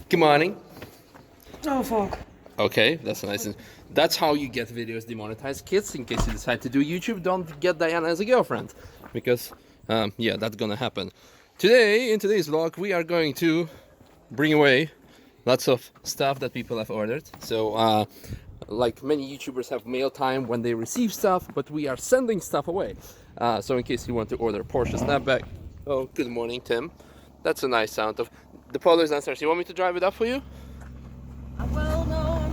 Good morning. Oh fuck. Okay, that's nice. That's how you get videos demonetized, kids. In case you decide to do YouTube, don't get Diana as a girlfriend, because yeah, that's gonna happen. Today, in today's vlog, we are going to bring away lots of stuff that people have ordered. So like many YouTubers have mail time when they receive stuff, but we are sending stuff away. So in case you want to order Porsche snapback. Oh, good morning, Tim. That's a nice sound of the Polo is downstairs. You want me to drive it up for you? Well, no.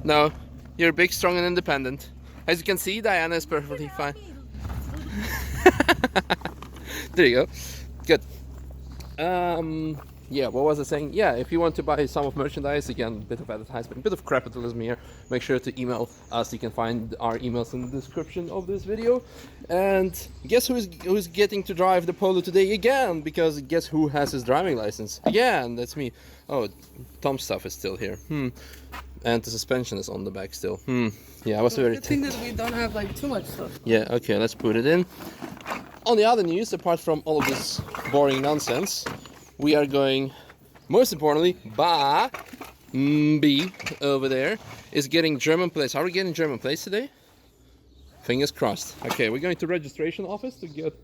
No, you're big, strong, and independent. As you can see, Diana is perfectly fine. There you go. Good. Yeah, what was I saying? Yeah, if you want to buy some of merchandise, again, a bit of advertisement, a bit of capitalism here, make sure to email us. You can find our emails in the description of this video. And guess who's getting to drive the Polo today again? Because guess who has his driving license? Again, that's me. Oh, Tom's stuff is still here. And the suspension is on the back still. Yeah, I was very... Good thing that we don't have like too much stuff. Yeah, okay, let's put it in. On the other news, apart from all of this boring nonsense, we are going, most importantly, B over there is getting German plates. Are we getting German plates today? Fingers crossed. Okay, we're going to registration office to get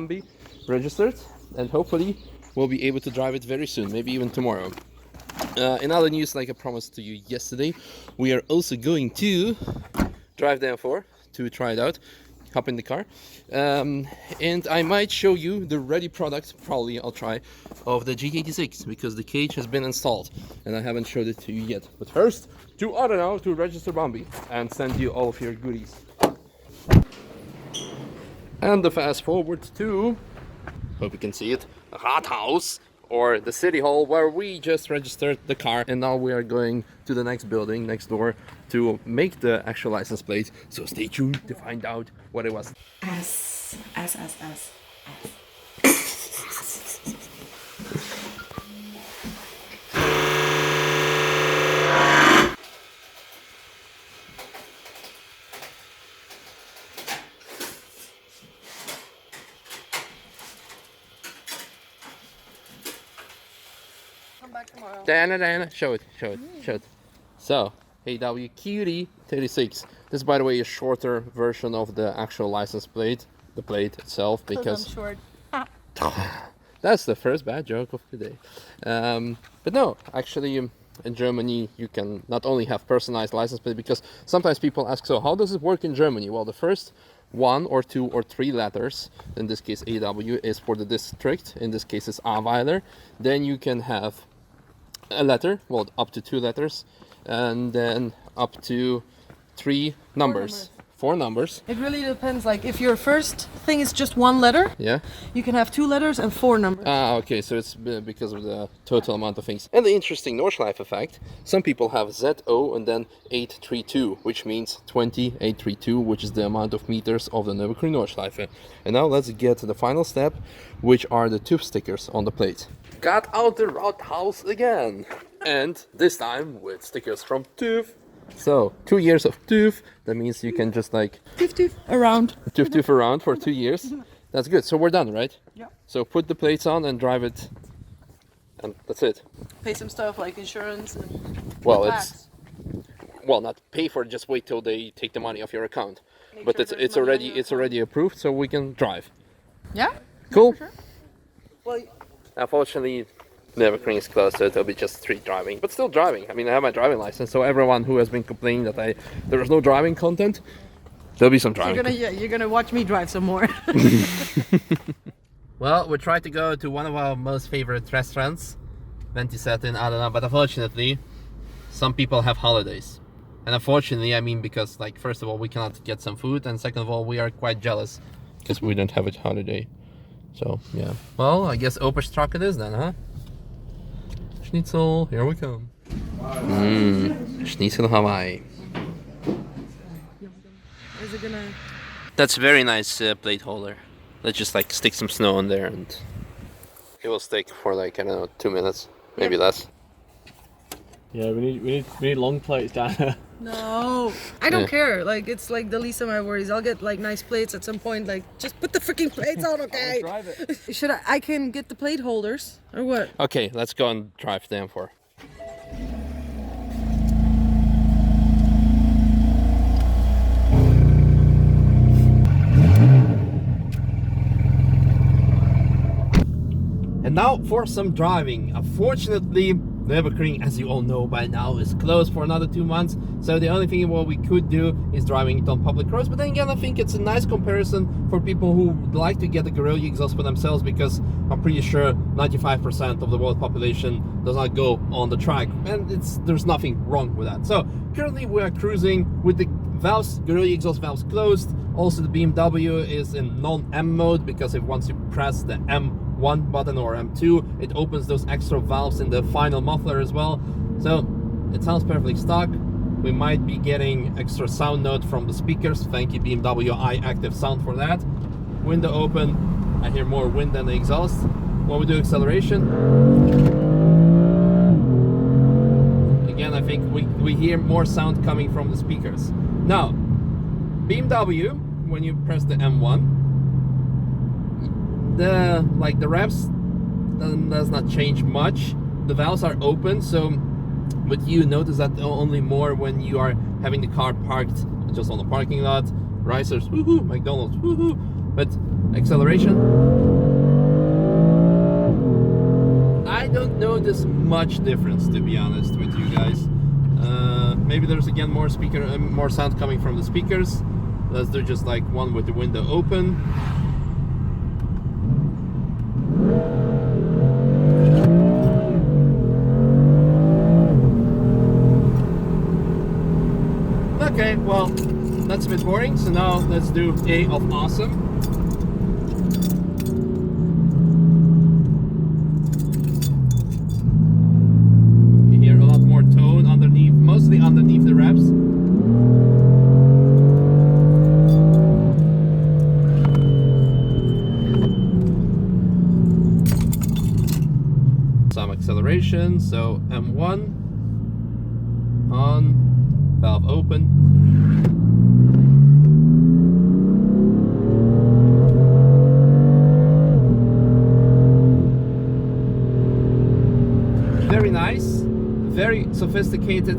B registered, and hopefully we'll be able to drive it very soon, maybe even tomorrow. In other news, like I promised to you yesterday, we are also going to drive the M4 to try it out. Hop in the car, and I might show you the ready product, probably I'll try, of the G86, because the cage has been installed and I haven't showed it to you yet. But first, to I don't know, to register Bambi and send you all of your goodies. And the fast forward to, hope you can see it, Rathaus, or the city hall, where we just registered the car, and now we are going to the next building next door to make the actual license plate. So stay tuned to find out what it was. S. Come back tomorrow. Diana, show it. So, AW36. This, by the way, is a shorter version of the actual license plate, the plate itself, because I'm short. that's the first bad joke of the day. But no, actually, in Germany, you can not only have personalized license plate, because sometimes people ask, so how does it work in Germany? Well, the first 1 or 2 or 3 letters, in this case AW, is for the district, in this case it's Aweiler. Then you can have a letter, well, up to 2 letters, and then up to 3 numbers. 4 numbers. It really depends. Like if your first thing is just 1 letter, Yeah. you can have 2 letters and 4 numbers. Ah, okay, so it's because of the total amount of things. And the interesting Nordschleife fact, some people have ZO and then 832, which means 20832, which is the amount of meters of the Nürburgring Nordschleife. And now let's get to the final step, which are the TÜV stickers on the plate. Got out the Rathaus again, and this time with stickers from TÜV. So 2 years of TÜV, that means you can just like TÜV around. TÜV around for 2 years. That's good. So we're done, right? Yeah. So put the plates on and drive it, and that's it. Pay some stuff like insurance and Well, tax. not pay for it. Just wait till they take the money off your account. Make But sure it's there's money on already your it's account. already approved, so we can drive. Yeah. Cool. Sure. Well, Unfortunately, Nürburgring is closed, so it'll be just street driving, but still driving. I mean, I have my driving license, so everyone who has been complaining that there was no driving content, there'll be some driving. you're gonna watch me drive some more. Well, we tried to go to one of our most favorite restaurants, Ventisetin, I don't know, but unfortunately, some people have holidays. And unfortunately, I mean, because, like, first of all, we cannot get some food, and second of all, we are quite jealous because we don't have a holiday. So, yeah. Well, I guess Oberstrack it is then, huh? Schnitzel, here we come. Schnitzel Hawaii. Is it gonna? That's a very nice plate holder. Let's just like stick some snow on there and it will stick for like, I don't know, 2 minutes, maybe less. Yeah, we need long plates, Diana. No, I don't Yeah. care. Like, it's like the least of my worries. I'll get like nice plates at some point. Like, just put the freaking plates on, okay? drive it. Should I can get the plate holders or what? Okay, let's go and drive them for. And now for some driving. Unfortunately, Nürburgring, as you all know by now, is closed for another 2 months. So the only thing what we could do is driving it on public roads. But then again, I think it's a nice comparison for people who would like to get the Guerrilla Exhaust for themselves, because I'm pretty sure 95% of the world population does not go on the track, and there's nothing wrong with that. So currently we are cruising with the valves, Guerrilla Exhaust valves closed. Also the BMW is in non-M mode, because if once you press the M1 button or M2, it opens those extra valves in the final muffler as well. So it sounds perfectly stock. We might be getting extra sound note from the speakers. Thank you BMW iActive Sound for that. Window open. I hear more wind than the exhaust. When we do acceleration, again, I think we hear more sound coming from the speakers. Now, BMW, when you press the M1, the revs does not change much. The valves are open, so but you notice that only more when you are having the car parked just on the parking lot. Risers, woohoo, McDonald's, woohoo. But acceleration, I don't notice much difference, to be honest with you guys. Maybe there's again more sound coming from the speakers. Let's do just like one with the window open. Okay, well, that's a bit boring, so now let's do A of awesome. You hear a lot more tone underneath, mostly underneath the revs. Some acceleration, so M1 on, valve open. Very nice, very sophisticated.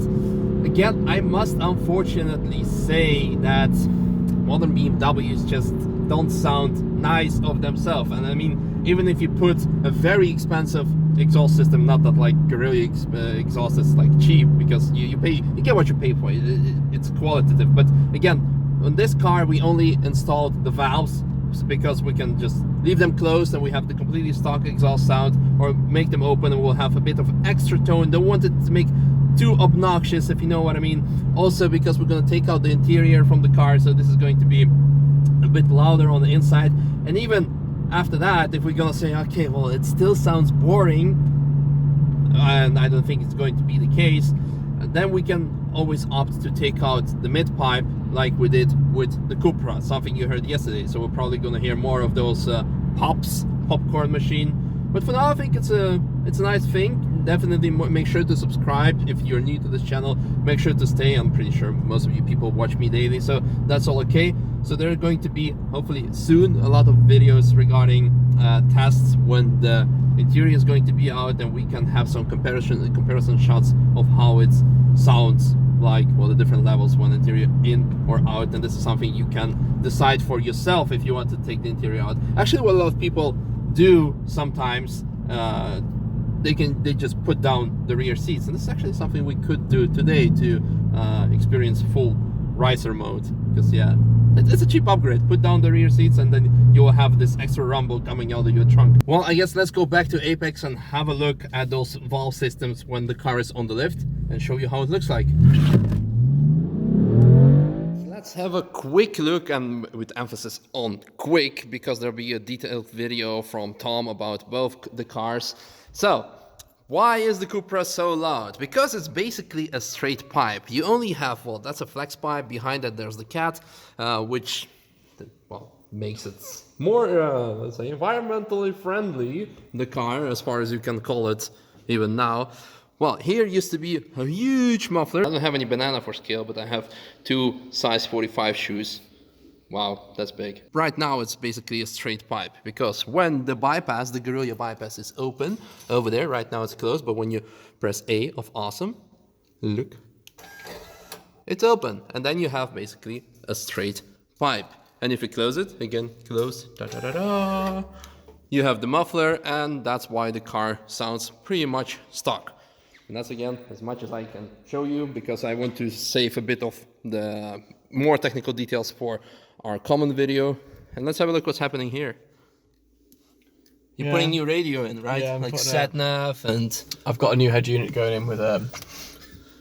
Again, I must unfortunately say that modern BMWs just don't sound nice of themselves. And I mean, even if you put a very expensive exhaust system, not that like Guerrilla exhaust is like cheap, because you get what you pay for. It's qualitative. But again, on this car we only installed the valves because we can just leave them closed and we have the completely stock exhaust sound, or make them open and we'll have a bit of extra tone. Don't want it to make too obnoxious, if you know what I mean. Also because we're going to take out the interior from the car, so this is going to be a bit louder on the inside. And even after that, if we're gonna say, okay, well, it still sounds boring, and I don't think it's going to be the case, then we can always opt to take out the mid pipe like we did with the Cupra, something you heard yesterday. So we're probably gonna hear more of those popcorn machine. But for now, I think it's a nice thing. Definitely make sure to subscribe if you're new to this channel. Make sure to stay. I'm pretty sure most of you people watch me daily, so that's all okay. So there are going to be, hopefully soon, a lot of videos regarding tests when the interior is going to be out, and we can have some comparison shots of how it sounds like, well, the different levels when interior in or out. And this is something you can decide for yourself if you want to take the interior out. Actually, what a lot of people do sometimes, they just put down the rear seats, and this is actually something we could do today to experience full riser mode. Because yeah, it's a cheap upgrade. Put down the rear seats and then you will have this extra rumble coming out of your trunk. Well, I guess let's go back to Apex and have a look at those valve systems when the car is on the lift and show you how it looks like. Let's have a quick look, and with emphasis on quick, because there'll be a detailed video from Tom about both the cars. So, why is the Cupra so loud? Because it's basically a straight pipe. You only have, well, that's a flex pipe. Behind that there's the cat, which, well, makes it more, let's say, environmentally friendly, the car, as far as you can call it even now. Well, here used to be a huge muffler. I don't have any banana for scale, but I have 2 size 45 shoes. Wow, that's big. Right now it's basically a straight pipe, because when the bypass, the Guerrilla bypass, is open over there, right now it's closed, but when you press A of awesome, look, it's open, and then you have basically a straight pipe. And if you close it, again, close, da da da da, you have the muffler, and that's why the car sounds pretty much stock. And that's, again, as much as I can show you, because I want to save a bit of the more technical details for our common video. And let's have a look what's happening here. You're putting new radio in, right? Yeah, like sat nav, and I've got a new head unit going in with a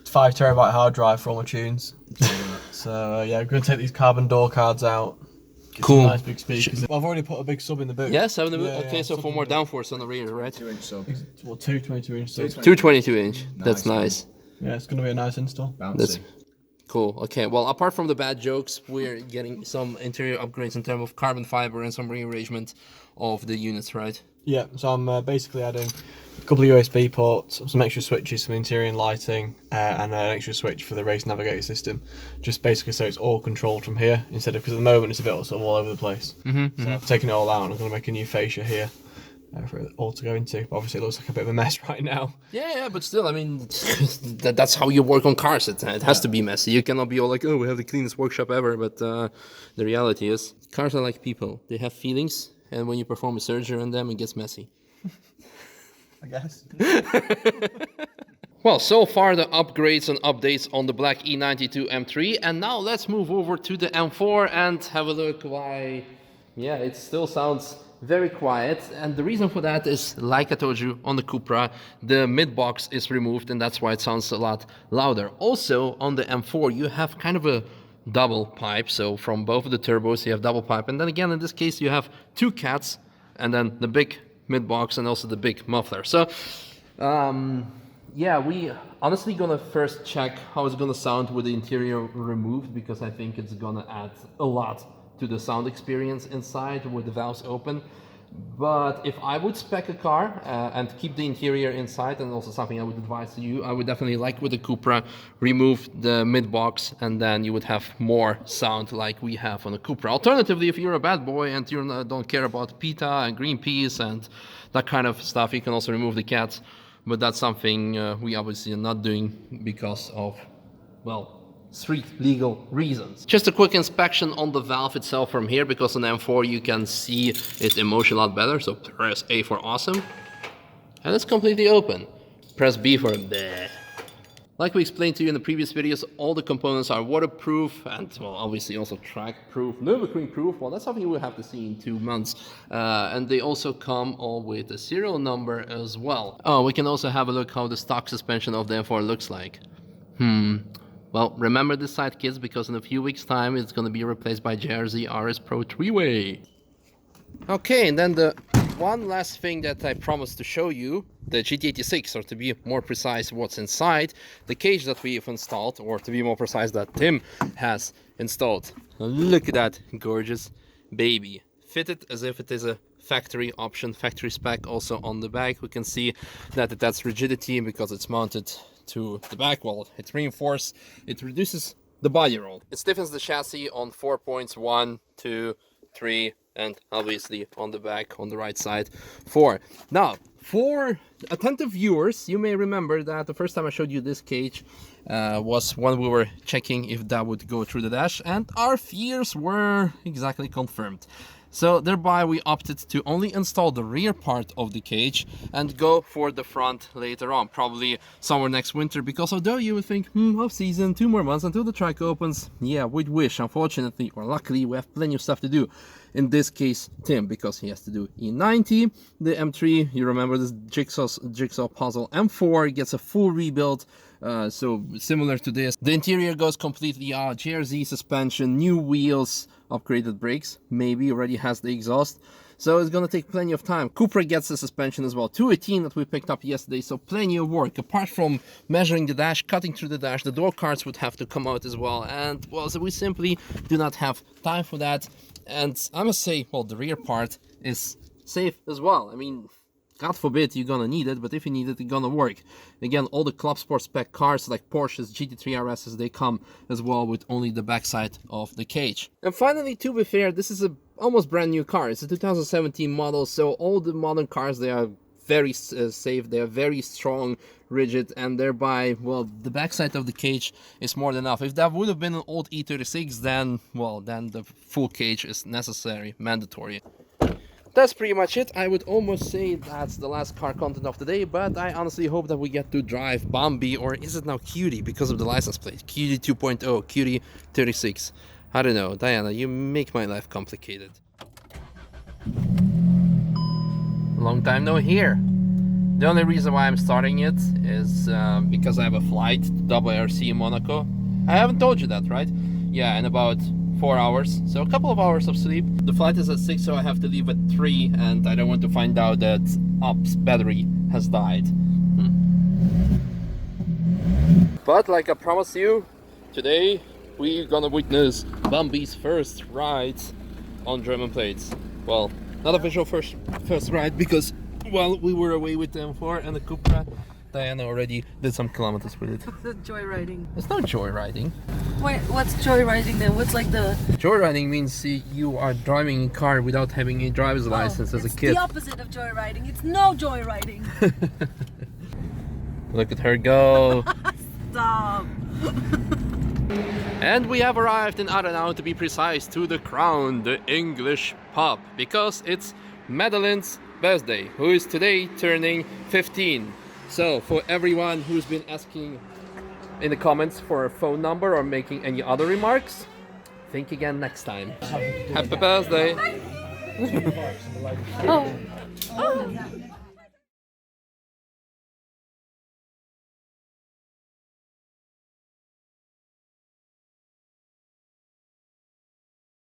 5 terabyte hard drive for all my tunes. So yeah, I'm going to take these carbon door cards out. Cool. Nice big speakers. Well, I've already put a big sub in the boot. Yes, yeah, okay, yeah, so for more downforce on the rear, right? 2-inch sub. Well, 2 22-inch subs. 222 inch. That's nice. Yeah, it's going to be a nice install. Bouncy. That's cool. Okay, well, apart from the bad jokes, we're getting some interior upgrades in terms of carbon fiber and some rearrangement of the units, right? Yeah, so I'm basically adding a couple of USB ports, some extra switches, some interior lighting, and an extra switch for the race navigator system. Just basically so it's all controlled from here, instead of, because at the moment it's a bit sort of all over the place. So I've taken it all out and I'm going to make a new fascia here for it all to go into. But obviously it looks like a bit of a mess right now. Yeah, but still, I mean, that's how you work on cars. It has to be messy. You cannot be all like, oh, we have the cleanest workshop ever. But the reality is, cars are like people. They have feelings, and when you perform a surgery on them, it gets messy. I guess. Well, so far the upgrades and updates on the black E92 M3, and now let's move over to the M4 and have a look why, yeah, it still sounds very quiet. And the reason for that is, like I told you, on the Cupra, the mid box is removed, and that's why it sounds a lot louder. Also, on the M4, you have kind of a double pipe, so from both of the turbos you have double pipe, and then again in this case you have 2 cats, and then the big mid box and also the big muffler. So yeah, we honestly gonna first check how it's gonna sound with the interior removed, because I think it's gonna add a lot to the sound experience inside with the valves open. But if I would spec a car and keep the interior inside, and also something I would advise to you, I would definitely, like with the Cupra, remove the mid box, and then you would have more sound like we have on the Cupra. Alternatively, if you're a bad boy and you don't care about PETA and Greenpeace and that kind of stuff, you can also remove the cats. But that's something we obviously are not doing because of, well, street legal reasons. Just a quick inspection on the valve itself from here, because on the M4 you can see it in motion a lot better. So press A for awesome, and it's completely open. Press B for bleh. Like we explained to you in the previous videos, all the components are waterproof and, well, obviously also track-proof, Nürburgring-proof. Well, that's something we'll have to see in 2 months. And they also come all with a serial number as well. Oh, we can also have a look how the stock suspension of the M4 looks like. Well, remember this side, kids, because in a few weeks' time it's going to be replaced by JRZ RS Pro 3-way. Okay, and then the one last thing that I promised to show you, the GT86, or to be more precise, what's inside the cage that we've installed, or to be more precise, that Tim has installed. Look at that gorgeous baby. Fitted as if it is a factory option, factory spec. Also on the back we can see that it has rigidity because it's mounted to the back wall. It's reinforced, it reduces the body roll. It stiffens the chassis on 4 points, 1, 2, 3, and obviously on the back on the right side 4. Now, for attentive viewers, you may remember that the first time I showed you this cage was when we were checking if that would go through the dash, and our fears were exactly confirmed. So thereby we opted to only install the rear part of the cage and go for the front later on, probably somewhere next winter, because although you would think, off season, 2 more months until the track opens, yeah, we'd wish, unfortunately or luckily, we have plenty of stuff to do. In this case, Tim, because he has to do E90, the M3, you remember this jigsaw puzzle. M4 gets a full rebuild, so similar to this. The interior goes completely out, JRZ suspension, new wheels, upgraded brakes, maybe already has the exhaust. So it's gonna take plenty of time. Cupra gets the suspension as well, 218 that we picked up yesterday, so plenty of work. Apart from measuring the dash, cutting through the dash, the door cards would have to come out as well, and well, so we simply do not have time for that. And I must say, well, the rear part is safe as well. I mean, God forbid you're gonna need it, but if you need it, it's gonna work. Again, all the Club Sport spec cars like Porsches, GT3 RSs, they come as well with only the backside of the cage. And finally, to be fair, this is a almost brand new car. It's a 2017 model, so all the modern cars, they are very safe, they are very strong, rigid, and thereby, well, the backside of the cage is more than enough. If that would have been an old E36, then, well, then the full cage is necessary, mandatory. That's pretty much it. I would almost say that's the last car content of the day, but I honestly hope that we get to drive Bambi, or is it now Cutie because of the license plate? Cutie 2.0, Cutie 36. I don't know, Diana, you make my life complicated. Long time no here. The only reason why I'm starting it is because I have a flight to WRC in Monaco. I haven't told you that, right? Yeah, in about 4 hours, so a couple of hours of sleep. The flight is at 6, so I have to leave at 3, and I don't want to find out that Op's battery has died. But like I promised you, today we're gonna witness Bambi's first ride on German plates. Well, not official first ride because, well, we were away with the M4 and the Cupra. Diana already did some kilometers with it. The joyriding. It's not joyriding. Wait, what's joyriding then? What's like the... Joyriding means you are driving a car without having a driver's license as a kid. It's the opposite of joyriding. It's no joyriding. Look at her go. Stop. And we have arrived in Adenau, to be precise, to the Crown, the English pub, because it's Madeline's birthday, who is today turning 15. So for everyone who's been asking in the comments for a phone number or making any other remarks, think again next time. Happy birthday! Oh.